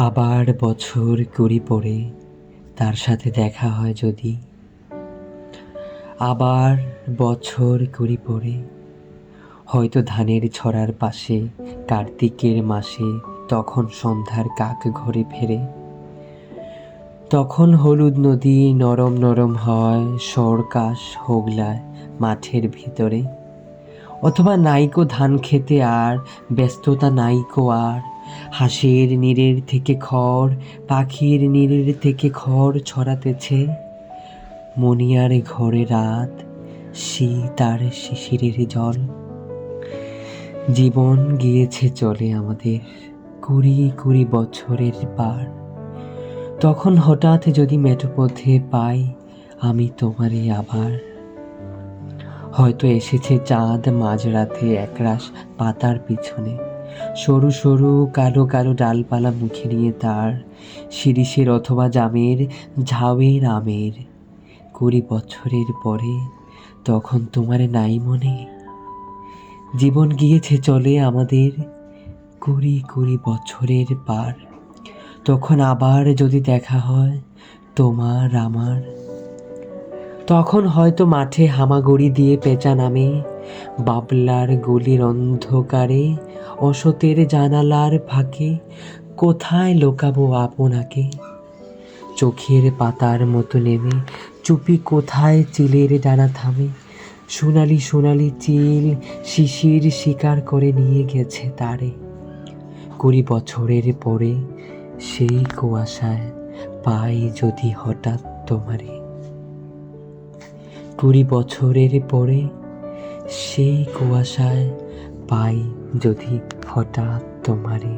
আবার বছর কুড়ি পরে তার সাথে দেখা হয় যদি, আবার বছর কুড়ি পরে হয়তো ধানের ছড়ার পাশে কার্তিকের মাসে, তখন সন্ধ্যার কাক ঘরে ফেরে, তখন হলুদ নদী নরম নরম হয় সরকাশ হোগলায় মাঠের ভিতরে, অথবা নাইকো ধান খেতে আর ব্যস্ততা নাইকো আর, হাঁসের নীড়ের থেকে খড়, পাখির নীড়ের থেকে খড় ছড়াতেছে, মনিয়ার ঘরে রাত, শীত আর শিশিরের জল। জীবন গিয়েছে চলে আমাদের কুড়ি কুড়ি বছরের পার, তখন হঠাৎ যদি মেঠোপথে পাই আমি তোমারে আবার, হয়তো এসেছে চাঁদ মাঝরাতে একরাশ পাতার পিছনে, সরু সরু কালো কালো ডালপালা মুখে নিয়ে তার, শিরিষের অথবা জামের ঝাউয়ের আমের। কুড়ি বছরের পরে তখন তোমার নাই মনে, জীবন গিয়েছে চলে আমাদের কুড়ি কুড়ি বছরের পার, তখন আবার যদি দেখা হয় তোমার আমার, তখন হয়তো মাঠে হামাগুড়ি দিয়ে পেঁচা নামে, বাবলার গলির অন্ধকারে, অসতের জানালার ফাঁকে, কোথায় লোকাবো আপনাকে, চোখের পাতার মতো নেমে চুপি কোথায় চিলের ডানা থামে, সোনালি সোনালি চিল শিশির শিকার করে নিয়ে গেছে তারে, কুড়ি বছরের পরে সেই কুয়াশায় পাই যদি হঠাৎ তোমারে, কুড়ি বছরের পরে সেই কুয়াশায় পাই যদি হঠাৎ তোমারে।